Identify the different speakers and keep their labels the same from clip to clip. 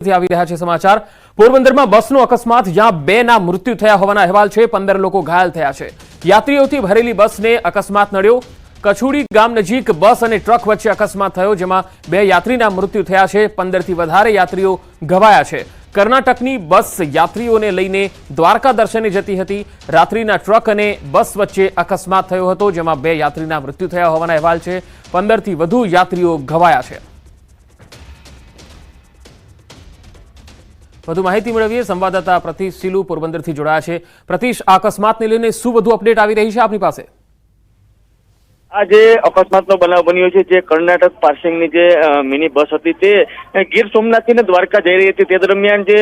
Speaker 1: આવી રહ્યા છે સમાચાર પોરબંદરમાં બસનો અકસ્માત જ્યાં 2 ના મૃત્યુ થયા હોવાના અહેવાલ છે। 15 લોકો ઘાયલ થયા છે। યાત્રીઓથી ભરેલી બસને અકસ્માત નડ્યો। કછુડી ગામ નજીક બસ અને ટ્રક વચ્ચે અકસ્માત થયો જેમાં 2 યાત્રીના મૃત્યુ થયા છે। 15 થી વધારે યાત્રીઓ ઘવાયા છે। કર્ણાટકની બસ યાત્રીઓને લઈને દ્વારકા દર્શને જતી હતી। રાત્રિના ટ્રક અને બસ વચ્ચે અકસ્માત થયો હતો જેમાં 2 યાત્રીના મૃત્યુ થયા હોવાના અહેવાલ છે। 15 થી વધુ યાત્રીઓ ઘવાયા છે। વધુ માહિતી મેળવીએ સંવાદદાતા પ્રતિશ સિલુ પોરબંદરથી જોડાયા છે। પ્રતિશ, આ અકસ્માતને લઈને શું વધુ અપડેટ આવી રહી છે આપની પાસે?
Speaker 2: આજે અકસ્માતનો બનાવ બન્યો છે જે કર્ણાટક પાર્સિંગની જે મિની બસ હતી તે ગીર સોમનાથથી ને દ્વારકા જઈ રહી હતી। તે દરમિયાન જે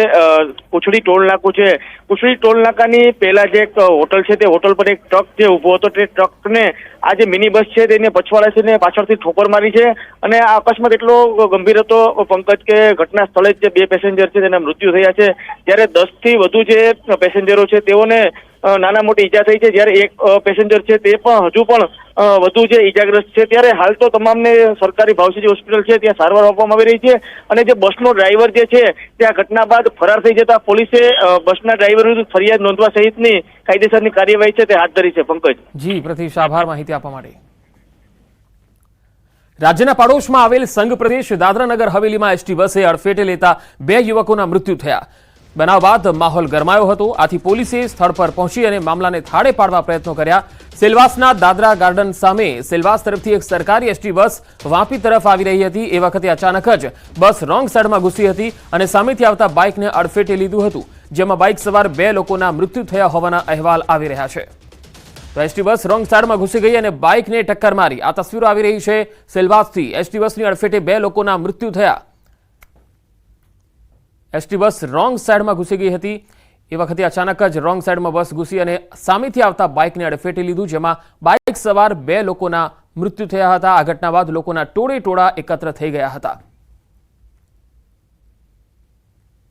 Speaker 2: કુછડી ટોલ નાકું છે, કુછડી ટોલ નાકાની પહેલા જે એક હોટલ છે તે હોટલ પર એક ટ્રક જે ઉભો હતો તે ટ્રકને આ જે મિની બસ છે તેને પછવાડે છે ને પાછળથી ઠોકર મારી છે અને આ અકસ્માત એટલો ગંભીર હતો પંકજ કે ઘટના સ્થળે જ જે 2 પેસેન્જર છે તેના મૃત્યુ થયા છે જ્યારે 10 થી વધુ જે પેસેન્જરો છે તેઓને નાના મોટી ઈજા થઈ છે। જ્યારે એક પેસેન્જર છે તે પણ હજુ પણ વધુ જે ઈજાગ્રસ્ત છે। ત્યારે હાલ તો તમામને સરકારી ભાવસીજી હોસ્પિટલ છે ત્યાં સારવાર આપવામાં આવી રહી છે અને જે બસનો ડ્રાઈવર જે છે તે આ ઘટના બાદ ફરાર થઈ જતા પોલીસે બસના ડ્રાઈવર વિરુદ્ધ ફરિયાદ નોંધવા સહિતની કાયદેસરની કાર્યવાહી છે તે હાથ ધરી છે। પંકજ
Speaker 1: જી પ્રતિશ, આભાર માહિતી આપવા માટે। રાજ્યના પડોશમાં આવેલ સંઘ પ્રદેશ દાદરાનગર હવેલીમાં એસટી બસે અડફેટે લેતા 2 યુવકોના મૃત્યુ થયા। બનાવ બાદ માહોલ ગરમાયો હતો। આથી પોલીસે સ્થળ પર પહોંચી અને મામલાને થાળે પાડવા પ્રયત્નો કર્યા। સેલવાસના દાદરા ગાર્ડન સામે સેલવાસ તરફથી એક સરકારી એસટી બસ વાપી તરફ આવી રહી હતી। એ વખતે અચાનક જ બસ રોંગ સાઈડમાં ઘૂસી હતી અને સામેથી આવતા બાઇકને અડફેટે લીધું હતું જેમાં બાઇક સવાર 2 લોકોના મૃત્યુ થયા હોવાના અહેવાલ આવી રહ્યા છે। તો એસટી બસ રોંગ સાઈડમાં ઘૂસી ગઈ અને બાઇકને ટક્કર મારી। આ તસવીરો આવી રહી છે સેલવાસથી। એસટી બસની અડફેટે 2 લોકોના મૃત્યુ થયા। એસટી બસ રોંગ સાઈડમાં ઘૂસી ગઈ હતી। એ વખતે અચાનક જ રોંગ સાઈડમાં બસ ઘૂસી અને સામેથી આવતા બાઇકને અડફેટે લીધું જેમાં બાઇક સવાર 2 લોકોના મૃત્યુ થયા હતા। આ ઘટના બાદ લોકોના ટોળે એકત્ર થઈ ગયા હતા।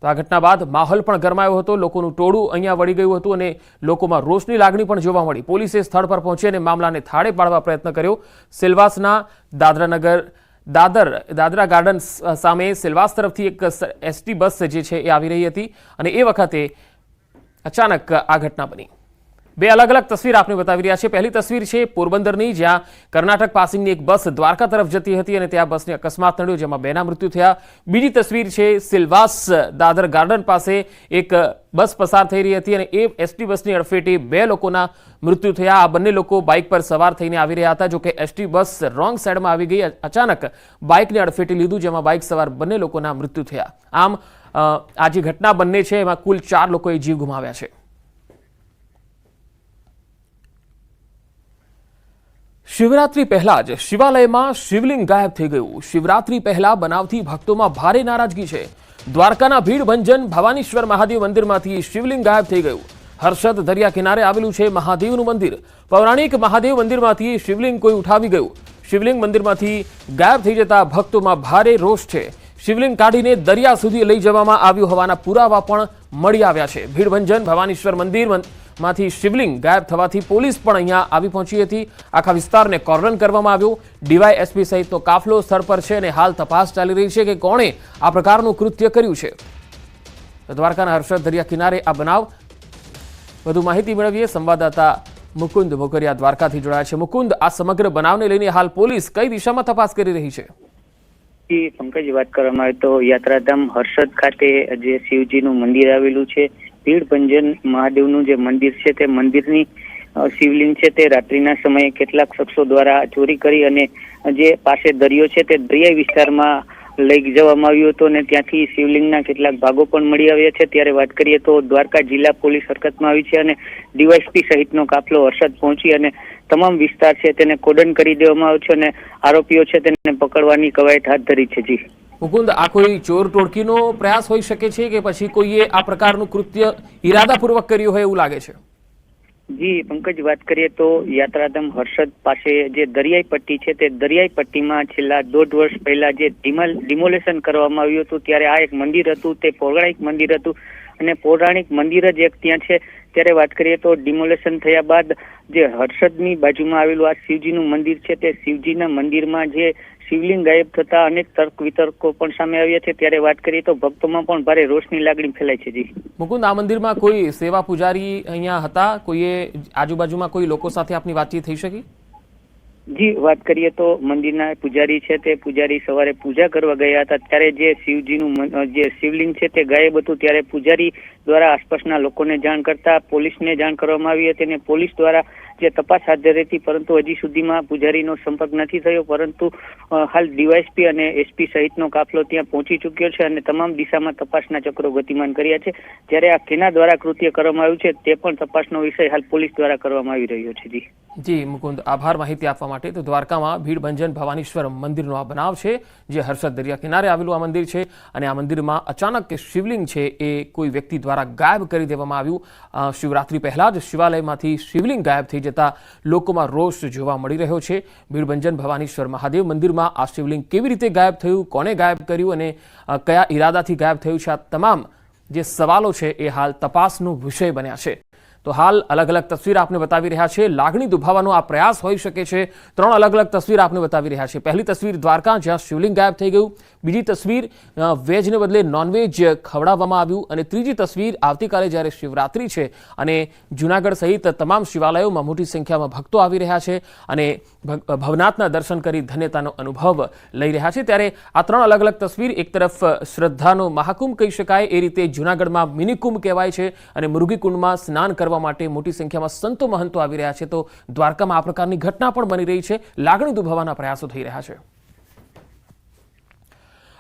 Speaker 1: તો આ ઘટના બાદ માહોલ પણ ગરમાયો હતો। લોકોનું ટોળું અહીંયા વળી ગયું હતું અને લોકોમાં રોષની લાગણી પણ જોવા મળી। પોલીસે સ્થળ પર પહોંચી અને મામલાને થાળે પાડવા પ્રયત્ન કર્યો। સેલવાસના દાદરા ગાર્ડન સામે સેલવાસ તરફથી એક એસટી બસ જે છે એ આવી રહી હતી અને એ વખતે અચાનક આ ઘટના બની। 2 અલગ અલગ તસવીર આપને બતાવી રહ્યા છે। પહેલી તસવીર છે પોરબંદરની જ્યાં કર્ણાટક પાસિંગની એક બસ દ્વારકા તરફ જતી હતી અને ત્યાં બસને અકસ્માત નડ્યો જેમાં 2 ના મૃત્યુ થયા। બીજી તસવીર છે સેલવાસ દાદર ગાર્ડન પાસે એક બસ પસાર થઈ રહી હતી અને એ એસટી બસની અડફેટે 2 લોકોના મૃત્યુ થયા। આ બંને લોકો બાઇક પર સવાર થઈને આવી રહ્યા હતા જોકે એસટી બસ રોંગ સાઈડમાં આવી ગઈ। અચાનક બાઇકને અડફેટે લીધું જેમાં બાઇક સવાર બંને લોકોના મૃત્યુ થયા। આમ આ જે ઘટના બંને છે એમાં કુલ 4 લોકોએ જીવ ગુમાવ્યા છે। શિવરાત્રી પહેલા જ શિવાલયમાં શિવલિંગ ગાયબ થઈ ગયું। શિવરાત્રી પહેલા બનાવથી ભક્તોમાં ભારે નારાજગી છે। દ્વારકાના ભીડભંજન ભવાનીશ્વર મહાદેવ મંદિરમાંથી શિવલિંગ ગાયબ થઈ ગયું। હર્ષદ દરિયા કિનારે આવેલું છે મહાદેવનું મંદિર। પૌરાણિક મહાદેવ મંદિરમાંથી શિવલિંગ કોઈ ઉઠાવી ગયું। શિવલિંગ મંદિરમાંથી ગાયબ થઈ જતા ભક્તોમાં ભારે રોષ છે। શિવલિંગ કાઢીને દરિયા સુધી લઈ જવામાં આવ્યું હોવાના પુરાવા પણ મળી આવ્યા છે। ભીડભંજન ભવાનીશ્વર મંદિરમાંથી શિવલિંગ ગાયબ થવાથી પોલીસ પણ અહીંયા આવી પહોંચી હતી। આખા વિસ્તારને કોર્ડન કરવામાં આવ્યો। ડીવાયએસપી સહિતનો કાફલો સ્થળ પર છે અને હાલ તપાસ ચાલી રહી છે કે કોણે આ પ્રકારનું કૃત્ય કર્યું છે। દ્વારકાના હર્ષદ દરિયા કિનારે આ બનાવ। વધુ માહિતી મેળવીએ સંવાદદાતા મુકુંદ મોકરિયા દ્વારકાથી જોડાયા છે। મુકુંદ, આ સમગ્ર બનાવને લઈને હાલ પોલીસ કઈ દિશામાં તપાસ કરી રહી છે?
Speaker 3: પંકજ, વાત કરવામાં આવે તો યાત્રાધામ હર્ષદ ખાતે જે શિવજીનું મંદિર આવેલું છે, ભીડભંજન મહાદેવનું જે મંદિર છે તે મંદિરની શિવલિંગ છે તે રાત્રિના સમયે કેટલાક શખ્સો દ્વારા ચોરી કરી અને જે પાસે દરિયો છે તે દરિયાઈ વિસ્તારમાં લઈ જવામાં આવ્યું હતું અને ત્યાંથી શિવલિંગના કેટલાક ભાગો પણ મળી આવ્યા છે। ત્યારે વાત કરીએ તો દ્વારકા જિલ્લા પોલીસ હરકતમાં આવી છે અને ડીવાયએસપી સહિતનો કાફલો હર્ષદ પહોંચી અને તમામ વિસ્તાર છે તેને કોર્ડન કરી દેવામાં આવ્યો છે અને આરોપીઓ છે તેને પકડવાની કવાયત હાથ ધરી છે। જી
Speaker 1: મુકુંદ, આ કોઈ ચોર ટોળકીનો પ્રયાસ હોઈ શકે છે કે પછી કોઈએ આ પ્રકારનું કૃત્ય ઇરાદાપૂર્વક કર્યું હોય એવું લાગે છે?
Speaker 3: જી પંકજ, વાત કરીએ તો યાત્રાધામ હર્ષદ પાસે જે દરિયાઈ પટ્ટી છે તે દરિયાઈ પટ્ટીમાં છેલ્લા 1.5 વર્ષ પહેલા જે ડિમોલેશન કરવામાં આવ્યું હતું ત્યારે આ એક મંદિર હતું તે પૌરાણિક મંદિર હતું અને પૌરાણિક મંદિર જ એક ત્યાં છે। ત્યારે વાત કરીએ તો ડિમોલેશન થયા બાદ જે હર્ષદની બાજુમાં આવેલું આ શિવજીનું મંદિર છે તે શિવજીના મંદિરમાં જે શિવલિંગ ગાયબ થતા અનેક તર્ક વિતર્કો પણ સામે આવ્યા છે। ત્યારે વાત કરીએ તો ભક્તોમાં પણ ભારે રોષની લાગણી ફેલાય છે। જી
Speaker 1: મુકુંદ, આ મંદિરમાં કોઈ સેવા પૂજારી અહીંયા હતા? કોઈએ આજુબાજુમાં કોઈ લોકો સાથે આપની વાતચીત થઈ શકી?
Speaker 3: જી વાત કરીએ તો મંદિરના પૂજારી છે તે પૂજારી સવારે પૂજા કરવા ગયા હતા ત્યારે જે શિવજીનું જે શિવલિંગ છે તે ગાયબ હતું। ત્યારે પૂજારી દ્વારા આસપાસના લોકોને જાણ કરતા પોલીસને જાણ કરવામાં આવી હતી અને પોલીસ દ્વારા જે તપાસ હાથ ધરી હતી, પરંતુ હજી સુધીમાં પૂજારીનો સંપર્ક નથી થયો। પરંતુ હાલ ડીવાયએસપી અને એસપી સહિતનો કાફલો ત્યાં પહોંચી ચૂક્યો છે અને તમામ દિશામાં તપાસના ચક્રો ગતિમાન કર્યા છે। જ્યારે આ કેના દ્વારા કૃત્ય કરવામાં આવ્યું છે તે પણ તપાસનો વિષય હાલ પોલીસ દ્વારા કરવામાં આવી રહ્યો છે।
Speaker 1: જી મુકુંદ, આભાર માહિતી આપવા માટે। તો દ્વારકામાં ભીડભંજન ભવાનીશ્વર મંદિરનો આ બનાવ છે, જે હર્ષદ દરિયા કિનારે આવેલું આ મંદિર છે અને આ મંદિરમાં અચાનક શિવલિંગ છે એ કોઈ વ્યક્તિ દ્વારા ગાયબ કરી દેવામાં આવ્યું। શિવરાત્રી પહેલા જ શિવાલયમાંથી શિવલિંગ ગાયબ થઈ જતા લોકોમાં રોષ જોવા મળી રહ્યો છે। ભીડભંજન ભવાનીશ્વર મહાદેવ મંદિરમાં આ શિવલિંગ કેવી રીતે ગાયબ થયું, કોને ગાયબ કર્યું અને કયા ઈરાદાથી ગાયબ થયું છે, આ તમામ જે સવાલો છે એ હાલ તપાસનો વિષય બન્યા છે। તો હાલ અલગ અલગ તસવીર આપને બતાવી રહ્યા છે। લાગણી દુભાવવાનો આ પ્રયાસ હોઈ શકે છે। ત્રણ અલગ અલગ તસવીર આપને બતાવી રહ્યા છે। પહેલી તસવીર દ્વારકા, જ્યાં શિવલિંગ ગાયબ થઈ ગયું। બીજી તસવીર વેજને બદલે નોનવેજ ખવડાવવામાં આવ્યું અને ત્રીજી તસવીર આવતીકાલે જ્યારે શિવરાત્રી છે અને જૂનાગઢ સહિત તમામ શિવાલયોમાં મોટી સંખ્યામાં ભક્તો આવી રહ્યા છે અને ભવનાથના દર્શન કરી ધન્યતાનો અનુભવ લઈ રહ્યા છે। ત્યારે આ ત્રણ અલગ અલગ તસવીર, એક તરફ શ્રદ્ધાનો મહાકુંભ કહી શકાય એ રીતે જૂનાગઢમાં મિની કુંભ કહેવાય છે અને મુરગીકુંડમાં સ્નાન કરવા માટે મોટી સંખ્યામાં સંતો મહંતો આવી રહ્યા છે। તો દ્વારકામાં આ પ્રકારની ઘટના પણ બની રહી છે। લાગણી દુભાવવાના પ્રયાસો થઈ રહ્યા છે।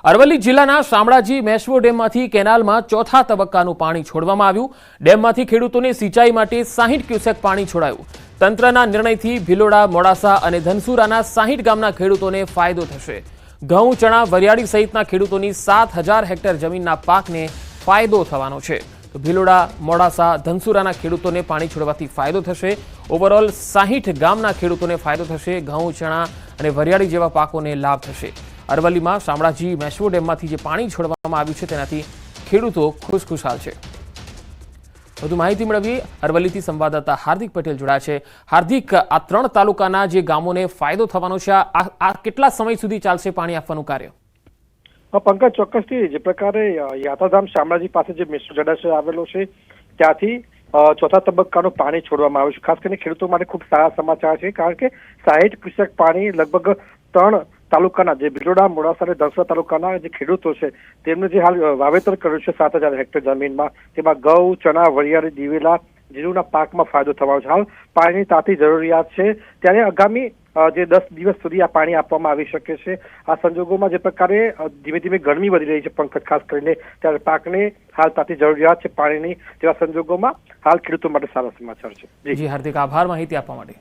Speaker 1: અરવલ્લી જિલ્લાના શામળાજી મેશ્વો ડેમમાંથી કેનાલમાં ચોથા તબક્કાનું પાણી છોડવામાં આવ્યું। ડેમમાંથી ખેડૂતોને સિંચાઈ માટે 60 ક્યુસેક પાણી છોડાયું। તંત્રના નિર્ણયથી ભિલોડા, મોડાસા અને ધનસુરાના 60 ગામના ખેડૂતોને ફાયદો થશે। ઘઉં, ચણા, વરિયાળી સહિતના ખેડૂતોની 7000 હેક્ટર જમીનના પાકને ફાયદો થવાનો છે। તો ભિલોડા, મોડાસા, ધનસુરાના ખેડૂતોને પાણી છોડવાથી ફાયદો થશે। ઓવરઓલ 60 ગામના ખેડૂતોને ફાયદો થશે। ઘઉં, ચણા અને વરિયાળી જેવા પાકોને લાભ થશે। અરવલ્લીમાં શામળાજી મેશ્વો ડેમમાંથી જે પાણી છોડવામાં આવ્યું છે તેનાથી ખેડૂતો ખુશખુશાલ છે। વધુ માહિતી મેળવીએ, અરવલ્લીથી સંવાદદાતા હાર્દિક પટેલ જોડાયા છે। હાર્દિક, આ ત્રણ તાલુકાના જે ગામોને ફાયદો થવાનો છે, આ કેટલા સમય સુધી ચાલશે પાણી આપવાનું કાર્ય?
Speaker 4: પંકજ, ચોક્કસથી જે પ્રકારે યાત્રાધામ શામળાજી પાસે જે મેશ્વો જળાશય આવેલો છે ત્યાંથી ચોથા તબક્કાનું પાણી છોડવામાં આવ્યું છે। ખાસ કરીને ખેડૂતો માટે ખૂબ સારા સમાચાર છે, કારણ કે 60 ક્યુસેક પાણી લગભગ 3 તાલુકાના જે ભિલોડા, મોડાસા અને ધનસુરા તાલુકાના જે ખેડૂતો છે તેમને જે હાલ વાવેતર કર્યું છે 7000 હેક્ટર જમીનમાં, તેમાં ઘઉં, ચણા, વરિયાળી, દિવેલા, જીરુના પાકમાં ફાયદો થવાનો છે। હાલ પાણીની તાતી જરૂરિયાત છે, ત્યારે આગામી જે 10 દિવસ સુધી આ પાણી આપવામાં આવી શકે છે। આ સંજોગોમાં જે પ્રકારે ધીમે ધીમે ગરમી વધી રહી છે પંકજ, ખાસ કરીને ત્યારે પાકને હાલ તાતી જરૂરિયાત છે પાણીની, તેવા સંજોગોમાં હાલ ખેડૂતો માટે સારા સમાચાર છે।
Speaker 1: જી હાર્દિક, આભાર માહિતી આપવા માટે।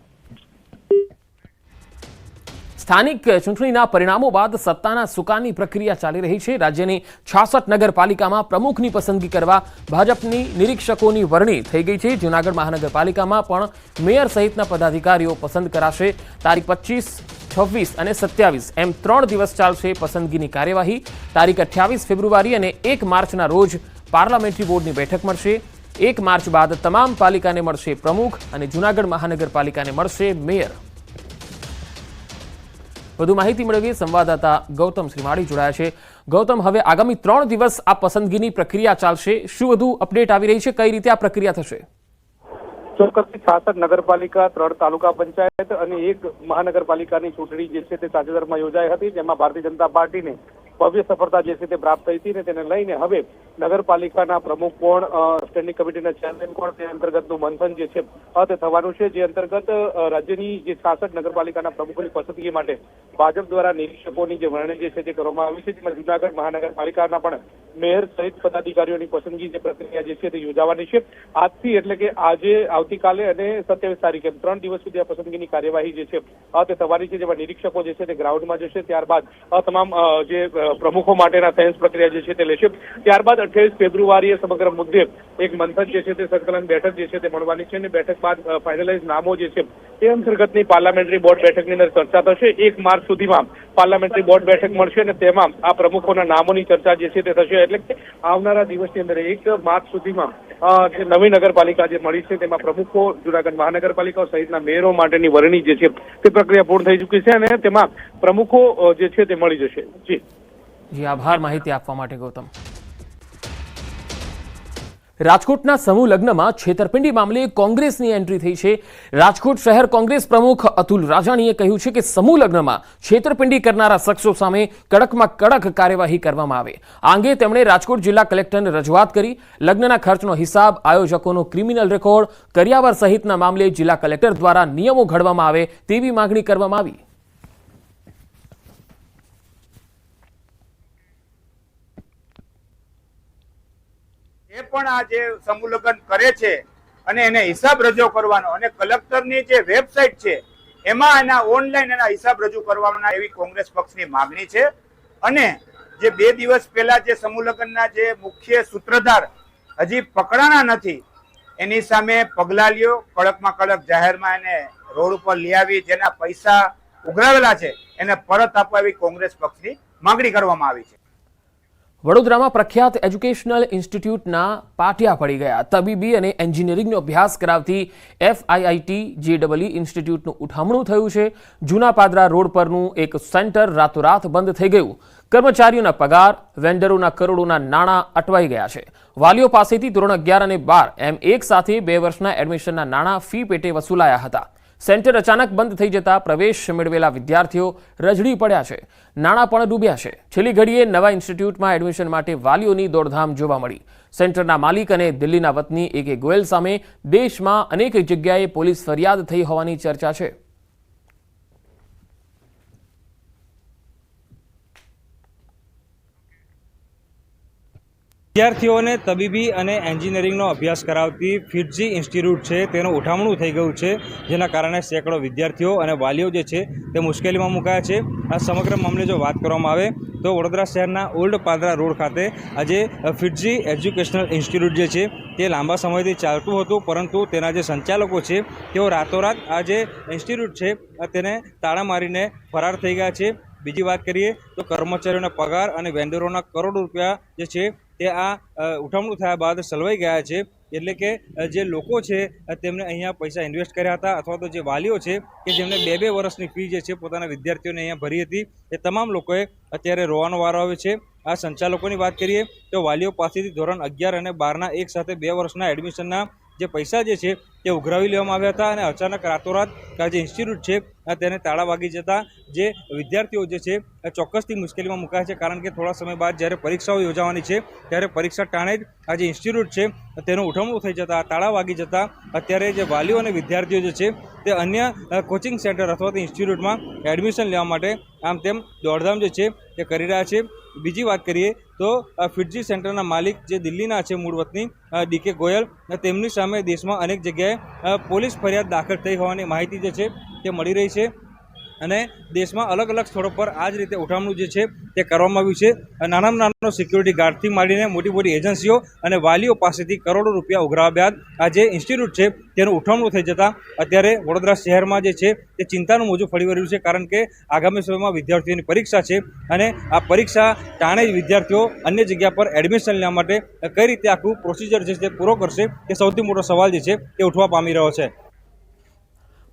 Speaker 1: સ્થાનિક ચૂંટણીના પરિણામો બાદ સત્તાના સુકાનની પ્રક્રિયા ચાલી રહી છે। રાજ્યની 66 નગરપાલિકામાં પ્રમુખની પસંદગી કરવા ભાજપની નિરીક્ષકોની વરણી થઈ ગઈ છે। જૂનાગઢ મહાનગરપાલિકામાં પણ મેયર સહિતના પદાધિકારીઓ પસંદ કરાશે। તારીખ 25, 26 અને 27 એમ 3 દિવસ ચાલશે પસંદગીની કાર્યવાહી। તારીખ 28 ફેબ્રુઆરી અને 1 માર્ચના રોજ પાર્લામેન્ટરી બોર્ડની બેઠક મળશે। 1 માર્ચ બાદ તમામ પાલિકાને મળશે પ્રમુખ અને જૂનાગઢ મહાનગરપાલિકાને મળશે મેયર। વધુ માહિતી મેળવીએ, સંવાદદાતા ગૌતમ શ્રીમાળી જોડાયા છે। ગૌતમ, હવે આગામી 3 દિવસ આ પસંદગીની પ્રક્રિયા ચાલશે, શું વધુ અપડેટ આવી રહી છે, કઈ રીતે આ પ્રક્રિયા થશે?
Speaker 5: ચોક્કસથી 66 નગરપાલિકા, 3 તાલુકા પંચાયત અને 1 મહાનગરપાલિકાની ચૂંટણી જે છે તે તાજેતરમાં યોજાઈ હતી, જેમાં ભારતીય જનતા પાર્ટીને ભવ્ય સફળતા જે છે તે પ્રાપ્ત થઈ હતી અને તેને લઈને હવે નગરપાલિકાના પ્રમુખ કોણ, સ્ટેન્ડિંગ કમિટીના ચેરમેન કોણ, તે અંતર્ગતનું મંથન જે છે તે થવાનું છે। જે અંતર્ગત રાજ્યની જે 66 નગરપાલિકાના પ્રમુખોની પસંદગી માટે ભાજપ દ્વારા નિરીક્ષકોની જે વરણી જે છે તે કરવામાં આવી છે, જેમાં જૂનાગઢ મહાનગરપાલિકાના પણ મેયર સહિત પદાધિકારીઓની પસંદગી જે પ્રક્રિયા જે છે તે યોજાવાની છે। આજથી એટલે કે આજે, આવતીકાલે અને 27 તારીખે 3 દિવસ સુધી આ પસંદગીની કાર્યવાહી જે છે તે થવાની છે, જેમાં નિરીક્ષકો જે છે તે ગ્રાઉન્ડમાં જશે। ત્યારબાદ તમામ જે પ્રમુખો માટેના સેન્સ પ્રક્રિયા જે છે તે લેશે. ત્યારબાદ 28 ફેબ્રુઆરીએ સમગ્ર મુદ્દે એક મંથન જે છે તે સંકલન બેઠક જે છે તે મળવાની છે અને બેઠક બાદ ફાઇનલાઇઝ નામો જે છે તે અંતર્ગતની પાર્લામેન્ટરી બોર્ડ બેઠકની અંદર ચર્ચા થશે. 1 માર્ચ સુધીમાં પાર્લામેન્ટરી બોર્ડ બેઠક મળશે અને તેમાં આ પ્રમુખોના નામોની ચર્ચા જે છે તે થશે. એટલે કે આવનારા દિવસની અંદર 1 માર્ચ સુધીમાં જે નવી નગરપાલિકા જે મળી છે તેમાં પ્રમુખો, જૂનાગઢ મહાનગરપાલિકાઓ સહિતના મેયરો માટેની વરણી જે છે તે પ્રક્રિયા પૂર્ણ થઈ ચૂકી છે અને તેમાં પ્રમુખો જે છે તે મળી જશે.
Speaker 1: જી આભાર માહિતી આપવા માટે ગૌતમ. રાજકોટના સમૂહ લગ્નમાં છેતરપિંડી મામલે કોંગ્રેસની એન્ટ્રી થઈ છે. રાજકોટ શહેર કોંગ્રેસ પ્રમુખ અતુલ રાજાણીએ કહ્યું છે કે સમૂહ લગ્નમાં છેતરપિંડી કરનારા શખ્સો સામે કડકમાં કડક કાર્યવાહી કરવામાં આવે. આ અંગે તેમણે રાજકોટ જિલ્લા કલેક્ટરને રજૂઆત કરી. લગ્નના ખર્ચનો હિસાબ, આયોજકોનો ક્રિમિનલ રેકોર્ડ, કરિયાવર સહિતના મામલે જિલ્લા કલેક્ટર દ્વારા નિયમો ઘડવામાં આવે તેવી માંગણી કરવામાં આવી.
Speaker 6: એ પણ આ જે સમૂહ લગ્ન કરે છે અને એને હિસાબ રજૂ કરવાનો અને કલેક્ટરની જે વેબસાઇટ છે એમાં એના ઓનલાઈન એના હિસાબ રજૂ કરવાના એવી કોંગ્રેસ પક્ષની માંગણી છે. અને જે 2 દિવસ પહેલા જે સમૂહ લગ્નના જે મુખ્ય સૂત્રધાર હજી પકડાના નથી એની સામે પગલાં લ્યો, કડકમાં કડક જાહેરમાં એને રોડ ઉપર લઈ આવી જેના પૈસા ઉઘરાવેલા છે એને પરત આપવા એવી કોંગ્રેસ પક્ષની માંગણી કરવામાં આવી છે.
Speaker 1: વડોદરામાં પ્રખ્યાત એજ્યુકેશનલ ઇન્સ્ટિટ્યૂટના પાટિયા પડી ગયા. તબીબી અને એન્જિનિયરિંગનો અભ્યાસ કરાવતી FIIT-JEE ઇન્સ્ટિટ્યૂટનું ઉઠામણું થયું છે. જૂના પાદરા રોડ પરનું એક સેન્ટર રાતોરાત બંધ થઈ ગયું. કર્મચારીઓના પગાર, વેન્ડરોના કરોડોના નાણાં અટવાઈ ગયા છે. વાલીઓ પાસેથી ધોરણ 11 અને 12 એમ એક સાથે 2 વર્ષના એડમિશનના નાણાં ફી પેટે વસૂલાયા હતા. સેન્ટર અચાનક બંધ થઈ જતા પ્રવેશ મેળવેલા વિદ્યાર્થીઓ રજડી પડ્યા છે. નાણાં પણ ડૂબ્યા છે. છેલ્લી ઘડીએ નવા ઇન્સ્ટિટ્યૂટમાં એડમિશન માટે વાલીઓની દોડધામ જોવા મળી. સેન્ટરના માલિક અને દિલ્હીના વતની AK ગોયલ સામે દેશમાં અનેક જગ્યાએ પોલીસ ફરિયાદ થઈ હોવાની ચર્ચા છે.
Speaker 7: વિદ્યાર્થીઓને તબીબી અને એન્જિનિયરિંગનો અભ્યાસ કરાવતી FIIT-JEE ઇન્સ્ટિટ્યૂટ છે તેનું ઉઠામણું થઈ ગયું છે, જેના કારણે સેંકડો વિદ્યાર્થીઓ અને વાલીઓ જે છે તે મુશ્કેલીમાં મુકાયા છે. આ સમગ્ર મામલે જો વાત કરવામાં આવે તો વડોદરા શહેરના ઓલ્ડ પાદરા રોડ ખાતે આજે FIIT-JEE એજ્યુકેશનલ ઇન્સ્ટિટ્યૂટ જે છે તે લાંબા સમયથી ચાલતું હતું, પરંતુ તેના જે સંચાલકો છે તેઓ રાતોરાત આ જે ઇન્સ્ટિટ્યૂટ છે તેને તાળા મારીને ફરાર થઈ ગયા છે. બીજી વાત કરીએ તો કર્મચારીઓના પગાર અને વેન્ડરોના કરોડો રૂપિયા જે છે તે આ ઉઠામણું થયા બાદ સલવાઈ ગયા છે. એટલે કે જે લોકો છે તેમને અહીંયા પૈસા ઇન્વેસ્ટ કર્યા હતા અથવા તો જે વાલીઓ છે કે જેમને 2-2 વર્ષની ફી જે છે પોતાના વિદ્યાર્થીઓને અહીંયા ભરી હતી, એ તમામ લોકોએ અત્યારે રોવાનો વારો આવ્યો છે. આ સંચાલકોની વાત કરીએ તો વાલીઓ પાસેથી ધોરણ 11 અને 12ના એક સાથે 2 વર્ષના એડમિશનના જે પૈસા જે છે તે ઉઘરાવી લેવામાં આવ્યા હતા અને અચાનક રાતોરાત આ જે ઇન્સ્ટિટ્યૂટ છે તેને તાળા વાગી જતા જે વિદ્યાર્થીઓ જે છે ચોક્કસથી મુશ્કેલીમાં મુકાય છે. કારણ કે થોડા સમય બાદ જ્યારે પરીક્ષાઓ યોજાવાની છે ત્યારે પરીક્ષા ટાણે જ આ જે ઇન્સ્ટિટ્યૂટ છે તેનું ઉઠામણું થઈ જતા, તાળા વાગી જતા અત્યારે જે વાલીઓ અને વિદ્યાર્થીઓ જે છે તે અન્ય કોચિંગ સેન્ટર અથવા તો ઇન્સ્ટિટ્યૂટમાં એડમિશન લેવા માટે આમ તેમ દોડધામ જે છે તે કરી રહ્યા છે. બીજી વાત કરીએ તો FIIT-JEE સેન્ટરના માલિક જે દિલ્હીના છે મૂળ વતની DK ગોયલ, તેમની સામે દેશમાં અનેક જગ્યાએ પોલીસ ફરિયાદ દાખલ થઈ હોવાની માહિતી જે છે તે મળી રહી છે અને દેશમાં અલગ અલગ સ્થળો પર આ જ રીતે ઉઠામણું જે છે તે કરવામાં આવ્યું છે. નાનામાં નાનો સિક્યુરિટી ગાર્ડથી માંડીને મોટી મોટી એજન્સીઓ અને વાલીઓ પાસેથી કરોડો રૂપિયા ઉઘરાવ્યા બાદ આ જે ઇન્સ્ટિટ્યૂટ છે તેનું ઉઠામણું થઈ જતાં અત્યારે વડોદરા શહેરમાં જે છે તે ચિંતાનું મોજું ફરી વળ્યું છે. કારણ કે આગામી સમયમાં વિદ્યાર્થીઓની પરીક્ષા છે અને આ પરીક્ષા ટાણે જ વિદ્યાર્થીઓ અન્ય જગ્યા પર એડમિશન લેવા માટે કઈ રીતે આખું પ્રોસિજર જે છે તે પૂરો કરશે, તે સૌથી મોટો સવાલ જે છે તે ઉઠવા પામી રહ્યો છે.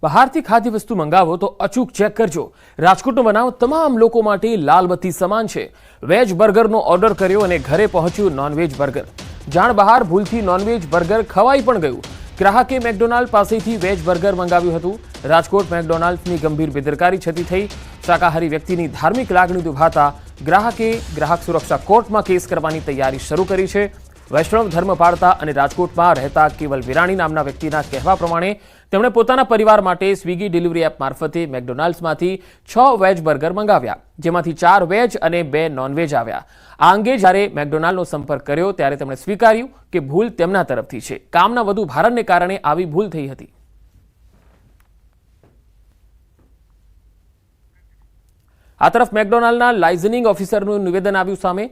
Speaker 1: બહારથી ખાદ્ય વસ્તુ મંગાવો તો અચૂક ચેક કરજો. રાજકોટનો બનાવ તમામ લોકો માટે લાલ બત્તી સમાન છે. વેજ બર્ગરનો ઓર્ડર કર્યો અને ઘરે પહોંચ્યું નોનવેજ બર્ગર. જાણ બહાર ભૂલથી નોનવેજ બર્ગર ખવાઈ પણ ગયું. ગ્રાહકે મેકડોનાલ્ડ પાસેથી વેજ બર્ગર મંગાવ્યું હતું. રાજકોટ મેકડોનાલ્ડની ગંભીર બેદરકારી છતી થઈ. શાકાહારી વ્યક્તિની ધાર્મિક લાગણી દુભાતા ગ્રાહકે ગ્રાહક સુરક્ષા કોર્ટમાં કેસ કરવાની તૈયારી શરૂ કરી છે. વૈષ્ણવ ધર્મ પાળતા અને રાજકોટમાં રહેતા કેવલ વિરાણી નામના વ્યક્તિના કહેવા પ્રમાણે તેમણે પોતાના પરિવાર માટે સ્વિગી ડિલિવરી એપ મારફતે મેકડોનાલ્ડ્સમાંથી 6 વેજ બર્ગર મંગાવ્યા, જેમાંથી 4 વેજ અને 2 નોનવેજ આવ્યા. આ અંગે જ્યારે મેકડોનાલ્ડનો સંપર્ક કર્યો ત્યારે તેમણે સ્વીકાર્યું કે ભૂલ તેમના તરફથી છે. કામના વધુ ભારણને કારણે આવી ભૂલ થઈ હતી. આ તરફ મેકડોનાલ્ડના લાઇઝનિંગ ઓફિસરનું નિવેદન આવ્યું સામે.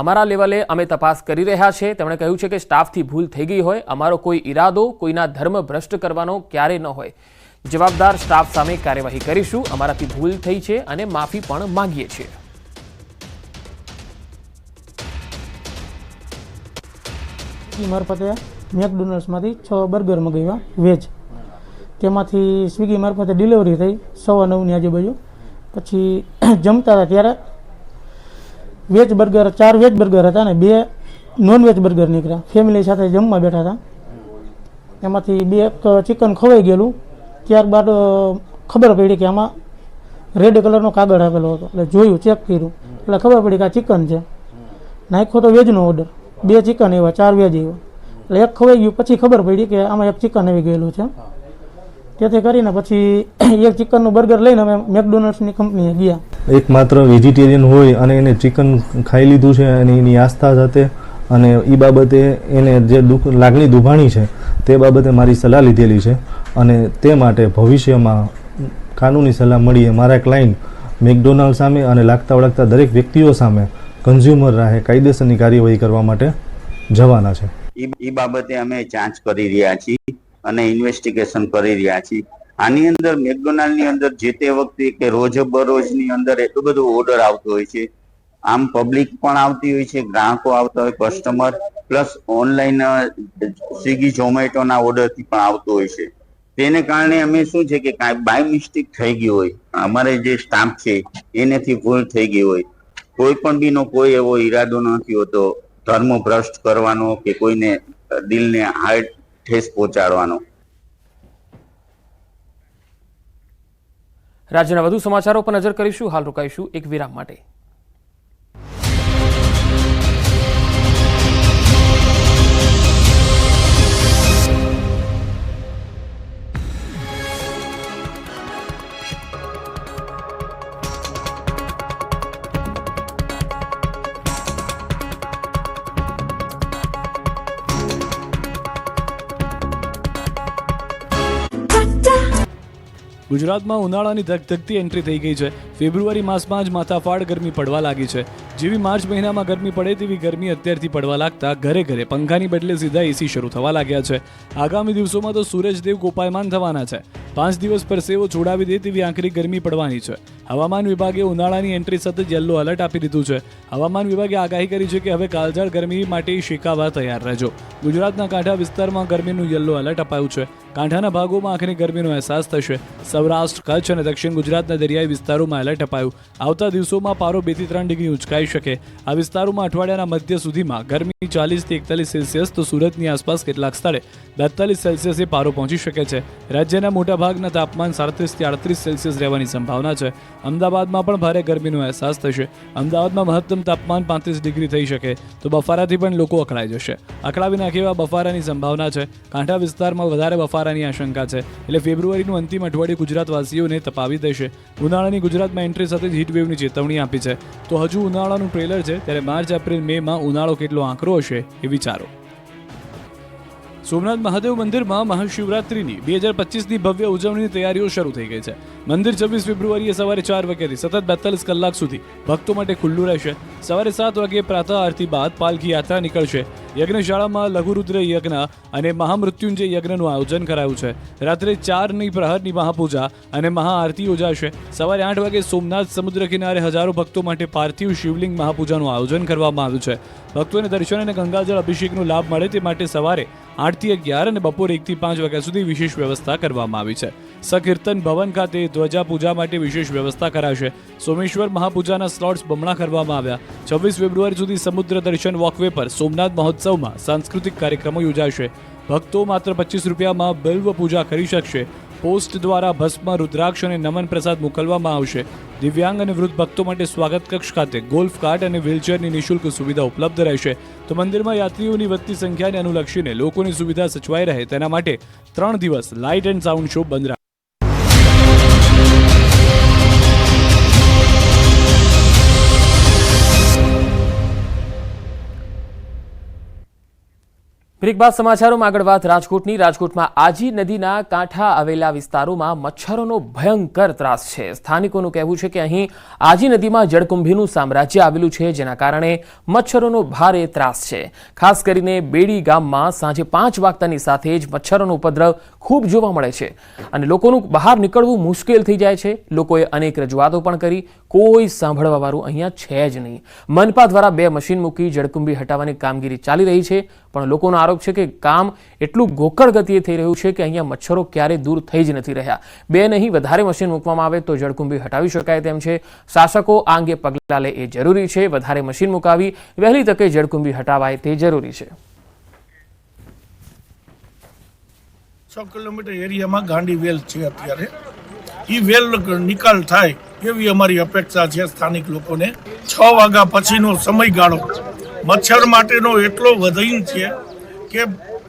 Speaker 1: અમારા લેવલે અમે તપાસ કરી રહ્યા છે. તેમણે કહ્યું છે કે સ્ટાફથી ભૂલ થઈ ગઈ હોય. અમારો કોઈ ઈરાદો કોઈના ધર્મ ભ્રષ્ટ કરવાનો ક્યારેય ન હોય. જવાબદાર સ્ટાફ સામે કાર્યવાહી કરીશું. અમારાથી ભૂલ થઈ છે અને માફી પણ માંગીએ છીએ.
Speaker 8: મારફતે મેકડોનલ્ડ્સમાંથી 6 બર્ગર મંગાવ્યા વેજ. તેમાંથી સ્વિગી મારફતે ડિલિવરી થઈ 9:15ની આજુબાજુ. પછી જમતા હતા ત્યારે વેજ બર્ગર 4 વેજ બર્ગર હતા ને 2 નોનવેજ બર્ગર નીકળ્યા. ફેમિલી સાથે જમવા બેઠા હતા. એમાંથી 2 ચિકન ખવાઈ ગયેલું. ત્યારબાદ ખબર પડી કે આમાં રેડ કલરનો કાગળ આપેલો હતો. એટલે જોયું, ચેક કર્યું એટલે ખબર પડી કે આ ચિકન છે. નાખ્યો તો વેજનો ઓર્ડર. 2 ચિકન આવ્યા, 4 વેજ આવ્યા. એટલે એક ખવાઈ ગયું. પછી ખબર પડી કે આમાં 1 ચિકન આવી ગયેલું છે. તેથી કરીને પછી 1 ચિકનનું બર્ગર લઈને અમે મેકડોનલ્ડ્સની કંપનીએ ગયા.
Speaker 9: એકમાત્ર વેજીટેરિયન હોય અને એને ચિકન ખાઈ લીધું છે અને એની આસ્થા સાથે અને એ બાબતે એને જે લાગણી દુભાણી છે તે બાબતે મારી સલાહ લીધેલી છે અને તે માટે ભવિષ્યમાં કાનૂની સલાહ મળીએ મારા ક્લાયન્ટ મેકડોનાલ્ડ સામે અને લાગતા વળગતા દરેક વ્યક્તિઓ સામે કન્ઝ્યુમર રાહે કાયદેસરની કાર્યવાહી કરવા માટે જવાના છે.
Speaker 10: એ બાબતે અમે જાંચ કરી રહ્યા છીએ અને ઇન્વેસ્ટિગેશન કરી રહ્યા છીએ. આની અંદર મેકડોનાલ્ડની અંદર જે તે વખતે કે રોજબરોજની અંદર એટલું બધું ઓર્ડર આવતો હોય છે. આમ પબ્લિક પણ આવતી હોય છે, ગ્રાહકો આવતા હોય, કસ્ટમર પ્લસ ઓનલાઈન સ્વિગી ઝોમેટોના ઓર્ડરથી પણ આવતો હોય છે. તેને કારણે અમે શું છે કે કાંઈ બાય મિસ્ટેક થઈ ગઈ હોય, અમારે જે સ્ટાફ છે એનેથી ભૂલ થઈ ગઈ હોય, કોઈ પણ બીનો કોઈ એવો ઈરાદો નથી હોતો ધર્મ ભ્રષ્ટ કરવાનો કે કોઈને દિલને હાર્ટ ઠેસ પહોંચાડવાનો.
Speaker 1: રાજ્યના વધુ સમાચારો પર નજર કરીશું. હાલ રોકાઈશું એક વિરામ માટે.
Speaker 11: ગુજરાતમાં ઉનાળાની ધગધગતી એન્ટ્રી થઈ ગઈ છે. ફેબ્રુઆરી માસમાં જ માથાફાડ ગરમી પડવા લાગી છે. જેવી માર્ચ મહિનામાં ગરમી પડે તેવી ગરમી અત્યારથી પડવા લાગતા ઘરે ઘરે પંખાની બદલે સીધા એસી શરૂ થવા લાગ્યા છે. આગામી દિવસોમાં તો સૂરજદેવ કોપાયમાન થવાના છે. 5 દિવસ પરસેવો છોડાવી દે તેવી આકરી ગરમી પડવાની છે. હવામાન વિભાગે ઉનાળાની એન્ટ્રી સતત યલો એલર્ટ આપી દીધું છે. હવામાન વિભાગે આગાહી કરી છે કે હવે કાળઝાળ ગરમી માટે શેકાવા તૈયાર રહેજો. ગુજરાતના કાંઠા વિસ્તારમાં ગરમીનું યલો એલર્ટ અપાયું છે. કાંઠાના ભાગોમાં આખરી ગરમીનો અહેસાસ થશે. સૌરાષ્ટ્ર, કચ્છ અને દક્ષિણ ગુજરાતના દરિયાઈ વિસ્તારોમાં એલર્ટ અપાયું. આવતા દિવસોમાં પારો 2 થી 3 ડિગ્રી ઊંચકાઈ શકે. આ વિસ્તારોમાં અઠવાડિયાના મધ્ય સુધીમાં ગરમી 40 થી 41 સેલ્સિયસ તો સુરતની આસપાસ કેટલાક સ્થળે 42 સેલ્સિયસે પારો પહોંચી શકે છે. રાજ્યના મોટાભાગના તાપમાન 37 થી 38 સેલ્સિયસ રહેવાની સંભાવના છે. અમદાવાદમાં પણ ભારે ગરમીનો અહેસાસ થશે. અમદાવાદમાં મહત્તમ તાપમાન 35 ડિગ્રી થઈ શકે તો બફારાથી પણ લોકો અકળાઈ જશે. અકળાવી નાખે એવા બફારાની સંભાવના છે. કાંઠા વિસ્તારમાં વધારે બફારાની આશંકા છે. એટલે ફેબ્રુઆરીનું અંતિમ અઠવાડિયું ગુજરાતવાસીઓને તપાવી દેશે. ઉનાળાની ગુજરાતમાં એન્ટ્રી સાથે હીટવેવની ચેતવણી આપી છે. તો હજુ ઉનાળાનું ટ્રેલર છે ત્યારે માર્ચ, એપ્રિલ, મેમાં ઉનાળો કેટલો આકરો હશે એ વિચારો. સોમનાથ મહાદેવ મંદિરમાં મહાશિવરાત્રિની 2025ની ભવ્ય ઉજવણીની તૈયારીઓ શરૂ થઈ ગઈ છે. મંદિર 26 ફેબ્રુઆરીએ સવારે 4 વાગ્યાથી સતત 42 કલાક સુધી ભક્તો માટે ખુલ્લું રહેશે. સવારે 7 વાગ્યે પ્રાતઃ આરતી બાદ પાલખી યાત્રા નીકળશે. યજ્ઞશાળામાં લઘુરુદ્ર યજ્ઞ અને મહામૃત્યુંજય યજ્ઞનું આયોજન કરાયું છે. રાત્રે 4ની પ્રહરની મહાપૂજા અને મહાઆરતી યોજાશે. સવારે 8 વાગે સોમનાથ સમુદ્ર કિનારે હજારો ભક્તો માટે પાર્થિવ શિવલિંગ મહાપૂજાનું આયોજન કરવામાં આવ્યું છે. ભક્તોને દર્શન અને ગંગાજળ અભિષેકનો લાભ મળે તે માટે સવારે 8 થી 11 અને બપોરે 1 થી 5 વાગ્યા સુધી વિશેષ વ્યવસ્થા કરવામાં આવી છે. સકીર્તન ભવન ખાતે ધ્વજા પૂજા માટે વિશેષ વ્યવસ્થા કરાશે. સોમેશ્વર મહાપૂજાના સ્લોટ્સ બમણા કરવામાં આવ્યા. 26 ફેબ્રુઆરી સુધી સમુદ્ર દર્શન વોકવે પર સોમનાથ મહોત્સવમાં સાંસ્કૃતિક કાર્યક્રમો યોજાશે. ભક્તો માત્ર 25 રૂપિયામાં બિલ્વ પૂજા કરી શકશે. પોસ્ટ દ્વારા ભસ્મ, રુદ્રાક્ષ અને નમન પ્રસાદ મોકલવામાં આવશે. દિવ્યાંગ અને વૃદ્ધ ભક્તો માટે સ્વાગત કક્ષ ખાતે ગોલ્ફ કાર્ટ અને વ્હીલચેરની નિઃશુલ્ક સુવિધા ઉપલબ્ધ રહેશે. તો મંદિરમાં યાત્રીઓની વધતી સંખ્યાને અનુલક્ષીને લોકોની સુવિધા સચવાઈ રહે તેના માટે 3 દિવસ લાઇટ એન્ડ સાઉન્ડ શો બંધ
Speaker 1: બ્રેક બાદ સમાચારોમાં આગળ વાત રાજકોટની. રાજકોટમાં આજી નદીના કાંઠા આવેલા વિસ્તારોમાં મચ્છરોનો ભયંકર ત્રાસ છે. સ્થાનિકોનું કહેવું છે કે અહીં આજી નદીમાં જળકુંભીનું સામ્રાજ્ય આવેલું છે, જેના કારણે મચ્છરોનો ભારે ત્રાસ છે. ખાસ કરીને બેડી ગામમાં સાંજે 5 વાગતાની સાથે જ મચ્છરોનો ઉપદ્રવ ખૂબ જોવા મળે છે અને લોકોનું બહાર નીકળવું મુશ્કેલ થઈ જાય છે. લોકોએ અનેક રજૂઆતો પણ કરી, કોઈ સાંભળવાવાળું અહીંયા છે જ નહીં. મનપા દ્વારા 2 મશીન મૂકી જળકુંભી હટાવવાની કામગીરી ચાલી રહી છે, પણ લોકોનો આરોપ છે કે કામ એટલું ગોકળ ગતિએ થઈ રહ્યું છે કે અહીંયા મચ્છરો ક્યારે દૂર થઈ જ નથી રહ્યા. 2 નહીં વધારે મશીન મૂકવામાં આવે તો જળકુંભી હટાવી શકાય તેમ છે. શાસકો આ અંગે પગલાં લે એ જરૂરી છે. વધારે મશીન મુકાવી વહેલી તકે જળકુંભી હટાવાય તે જરૂરી છે.
Speaker 12: 6 કિલોમીટર એરિયામાં ગાંડી વેલ છે. અત્યારે એ વેલ નિકાલ થાય એવી અમારી અપેક્ષા છે સ્થાનિક લોકોને. 6 વાગ્યા પછીનો સમયગાળો મચ્છર માટેનો એટલો વધીન છે કે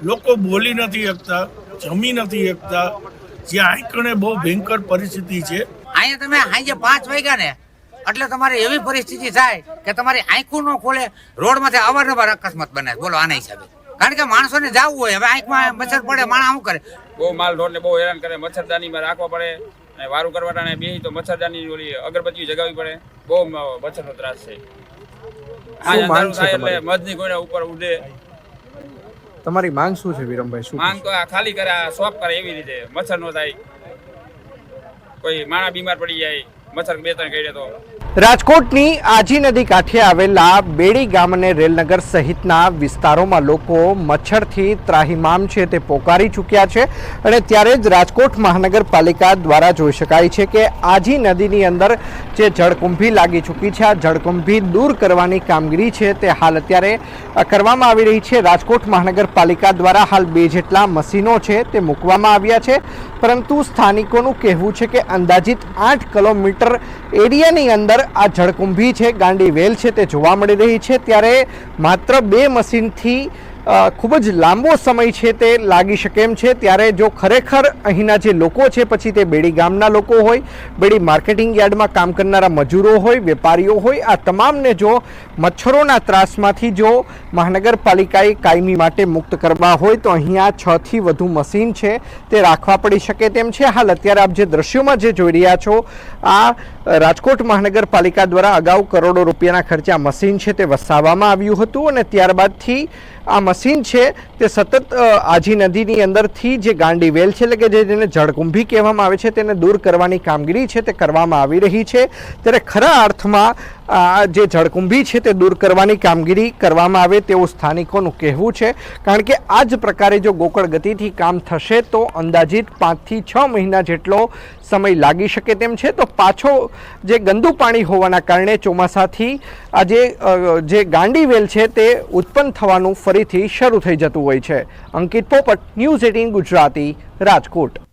Speaker 12: લોકો બોલી નથી શકતા, જમી નથી શકતા. જ્યાં આંકણે બહુ ભયંકર પરિસ્થિતિ છે.
Speaker 13: અહીંયા તમે સાંજે 5 વાગ્યા ને એટલે તમારે એવી પરિસ્થિતિ થાય કે તમારી આંખું ન ખોલે. રોડમાંથી અવારનવાર અકસ્માત બને. બોલો આના હિસાબે, કારણ કે માણસોને જવું હોય, હવે આંખમાં મચ્છર પડે, માણસ શું કરે?
Speaker 14: બહુ માલ ઢોરને બહુ હેરાન કરે. મચ્છરદાનીમાં રાખવા પડે અને વારું કરવાના બેહી તો મચ્છરદાની ઓલી અગરબત્તી જગાવવી પડે. બહુ મચ્છરનો ત્રાસ છે. એટલે મધની કોઈના ઉપર ઉડે.
Speaker 15: તમારી માંગ શું છે વિરમભાઈ? શું
Speaker 14: માંગ તો આ ખાલી કરે, આ શોપ કરે, એવી રીતે મચ્છર નો થાય. કોઈ માણસ બીમાર પડી જાય, મચ્છર 2-3 કરડે તો.
Speaker 15: રાજકોટની આજી નદી કાંઠે આવેલા બેડી ગામ અને રેલનગર સહિતના વિસ્તારોમાં લોકો મચ્છરથી ત્રાહિમામ છે તે પોકારી ચૂક્યા છે અને ત્યારે જ રાજકોટ મહાનગરપાલિકા દ્વારા જોઈ શકાય છે કે આજી નદીની અંદર જે જળકુંભી લાગી ચૂકી છે, આ જળકુંભી દૂર કરવાની કામગીરી છે તે હાલ અત્યારે કરવામાં આવી રહી છે. રાજકોટ મહાનગરપાલિકા દ્વારા હાલ 2 જેટલા મશીનો છે તે મૂકવામાં આવ્યા છે, પરંતુ સ્થાનિકોનું કહેવું છે કે અંદાજિત 8 કિલોમીટર એરિયાની અંદર આ જળકુંભી છે, ગાંડી વેલ છે તે જોવા મળી રહી છે. ત્યારે માત્ર 2 મશીનથી ખૂબ જ લાંબો સમય છે તે લાગી શકે એમ છે. ત્યારે જો ખરેખર અહીંના જે લોકો છે, પછી તે બેડી ગામના લોકો હોય, બેડી માર્કેટિંગ યાર્ડમાં કામ કરનારા મજૂરો હોય, વેપારીઓ હોય, આ તમામને જો મચ્છરોના ત્રાસમાંથી જો મહાનગરપાલિકાએ કાયમી માટે મુક્ત કરવા હોય તો અહીંયા 6 થી વધુ મશીન છે તે રાખવા પડી શકે તેમ છે. હાલ અત્યારે આપ જે દ્રશ્યોમાં જે જોઈ રહ્યા છો, આ રાજકોટ મહાનગરપાલિકા દ્વારા અગાઉ કરોડો રૂપિયાના ખર્ચે આ મશીન છે તે વસાવવામાં આવ્યું હતું અને ત્યારબાદથી આ મશીન છે તે સતત આજી નદીની અંદરથી જે ગાંડી વેલ છે, એટલે કે જેને જળકુંભી કહેવામાં આવે છે, તેને દૂર કરવાની કામગીરી છે તે કરવામાં આવી રહી છે. ત્યારે ખરા અર્થમાં જે જળકુંભી છે તે દૂર કરવાની કામગીરી કરવામાં આવે તેવું સ્થાનિકોનું કહેવું છે, કારણ કે આ જ પ્રકારે જો ગોકળ ગતિથી કામ થશે તો અંદાજિત 5 થી 6 મહિના જેટલો સમય લાગી શકે તેમ છે. તો પાછો જે ગંદુ પાણી હોવાના કારણે ચોમાસાથી આ જે ગાંડી વેલ છે તે ઉત્પન્ન થવાનું ફરીથી શરૂ થઈ જતું હોય છે. અંકિત પોપટ, ન્યૂઝ 18 ગુજરાતી, રાજકોટ.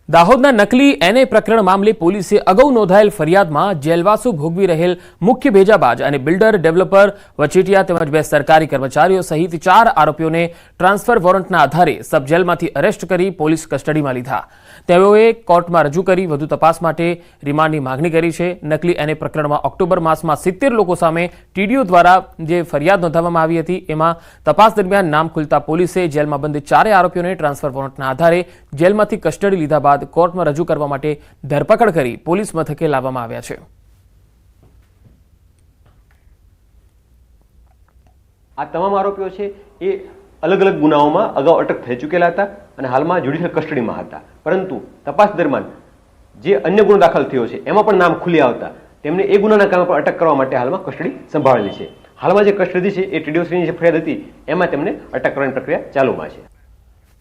Speaker 1: દાહોદના નકલી એનએ પ્રકરણ મામલે પોલીસે અગાઉ નોંધાયેલ ફરિયાદમાં જેલવાસો ભોગવી રહેલ મુખ્ય ભેજાબાજ અને બિલ્ડર ડેવલપર વચેટિયા તેમજ 2 સરકારી કર્મચારીઓ સહિત 4 આરોપીઓને ટ્રાન્સફર વોરંટના આધારે સબ જેલમાંથી અરેસ્ટ કરી પોલીસ કસ્ટડીમાં લીધા. તેઓએ કોર્ટમાં રજૂ કરી વધુ તપાસ માટે રિમાન્ડની માગણી કરી છે. નકલી એનએ પ્રકરણમાં ઓક્ટોબર માસમાં 70 લોકો સામે ટીડીઓ દ્વારા જે ફરિયાદ નોંધાવવામાં આવી હતી, એમાં તપાસ દરમિયાન નામ ખુલતા પોલીસે જેલમાં બંધ 4 આરોપીઓને ટ્રાન્સફર વોરંટના આધારે જેલમાંથી કસ્ટડી લીધા બાદ કોર્ટમાં રજૂ કરવા માટે ધરપકડ કરી પોલીસ મથકે લાવવામાં આવ્યા છે.
Speaker 16: આ તમામ આરોપીઓ છે એ અલગ અલગ ગુનાઓમાં અગાઉ અટક થઈ ચૂકેલા હતા અને હાલમાં જ્યુડિશિયલ કસ્ટડીમાં હતા, પરંતુ તપાસ દરમિયાન જે અન્ય ગુનો દાખલ થયો છે એમાં પણ નામ ખુલી આવતા તેમને એ ગુનાના કામ પર અટક કરવા માટે હાલમાં કસ્ટડી સંભાળેલી છે. હાલમાં જે કસ્ટડી છે એ ટીડીઓની જે ફરિયાદ હતી એમાં તેમને અટક કરવાની પ્રક્રિયા ચાલુમાં છે.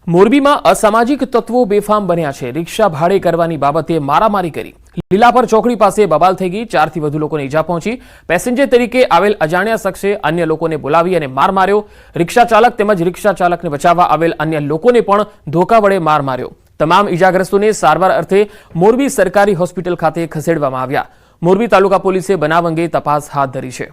Speaker 1: મોરબીમાં અસામાજિક તત્વો બેફામ બન્યા છે. રિક્ષા ભાડે કરવાની બાબતે મારામારી કરી. લીલાપર ચોકડી પાસે બબાલ થઈ ગઈ. 4 થી વધુ લોકોને ઈજા પહોંચી. પેસેન્જર તરીકે આવેલ અજાણ્યા શખ્સે અન્ય લોકોને બોલાવી અને માર માર્યો. રિક્ષા ચાલક તેમજ રિક્ષા ચાલકને બચાવવા આવેલ અન્ય લોકોને પણ ધોકા વડે માર માર્યો. તમામ ઈજાગ્રસ્તોને સારવાર અર્થે મોરબી સરકારી હોસ્પિટલ ખાતે ખસેડવામાં આવ્યા. મોરબી તાલુકા પોલીસે બનાવ અંગે તપાસ હાથ ધરી છે.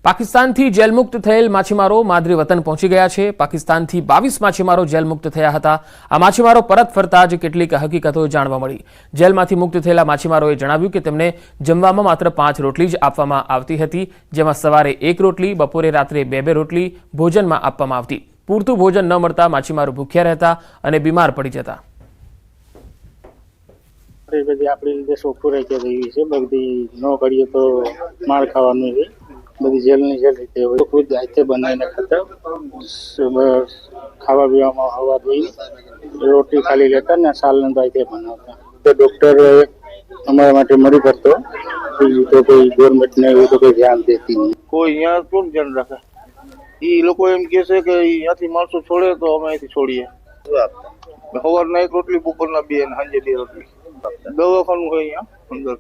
Speaker 1: પાકિસ્તાનથી જેલમુક્ત થયેલ માછીમારો માદરે વતન પહોંચી ગયા છે. પાકિસ્તાનથી 22 માછીમારો જેલમુક્ત થયા હતા. આ માછીમારો પરત ફરતા જ કેટલીક હકીકતો જાણવા મળી. જેલમાંથી મુક્ત થયેલા માછીમારોએ જણાવ્યું કે તેમને જમવામાં માત્ર 5 રોટલી જ આપવામાં આવતી હતી, જેમાં સવારે 1 રોટલી, બપોરે રાત્રે 2 રોટલી ભોજનમાં આપવામાં આવતી. પૂરતું ભોજન ન મળતા માછીમારો ભૂખ્યા રહેતા અને બીમાર પડી જતા.
Speaker 17: બધી આપણી રીતે સોફુરાઈ કે રહી છે, બધી ન કરીએ તો માર ખાવાનું છે. બધી જેલની જેલ રીતે હોય, ખુદ હાથે બનાવીને ખાતા, ખાવા પીવામાં હવા દઈ રોટી ખાલી લેતા ને સાલને હાથે બનાવતા. તો ડોક્ટર અમારા માટે મળી પડતો, બીજું તો કોઈ ગવર્મેન્ટ ને એવું તો કોઈ ધ્યાન દેતી નહીં.
Speaker 18: કોઈ અહીંયા કોણ ધ્યાન રાખે? એ લોકો એમ કે છે કે અહીંયાથી માણસો છોડે તો અમે અહીંથી છોડીએ. સવારના 1 રોટલી, બપોરના 2 અને સાંજે 2 રોટલી. દવાખાનું હોય અહીંયા અંદર,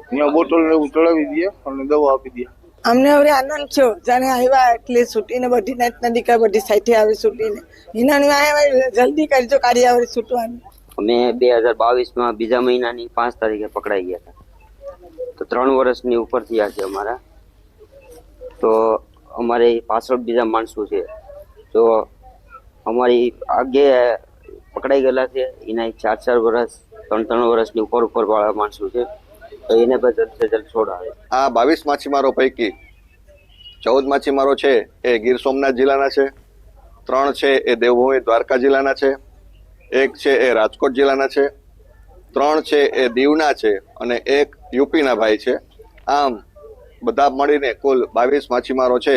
Speaker 18: અહીંયા બોટલ ને એવું ચડાવી દે અને દવા આપી દે.
Speaker 19: અમને હવે આનંદ થયો, જાણે આવ્યા એટલે છૂટીને બધી નાતના દીકરા બધી સાઈઠે આવે છૂટીને. એના જલ્દી કરજો કાર્ય આવે છૂટવાનું.
Speaker 20: અમે 2022માં બીજા મહિનાની 5 તારીખે પકડાઈ ગયા હતા, તો 3 વર્ષની ઉપર થયા છે અમારા. તો અમારે પાછળ બીજા માણસો છે, તો અમારી આગે પકડાઈ ગયેલા છે એના 4 વર્ષ 3 વર્ષની ઉપર વાળા માણસો છે, તો એને પણ જલ્દ સે જલ્દ છોડાવે.
Speaker 21: આ 22 માછીમારો પૈકી 14 માછીમારો છે એ ગીર સોમનાથ જિલ્લાના છે, 3 છે એ દેવભૂમિ દ્વારકા જિલ્લાના છે, 1 છે એ રાજકોટ જિલ્લાના છે, 3 છે એ દીવના છે અને 1 યુપીના ભાઈ છે. આમ બધા મળીને કુલ 22 માછીમારો છે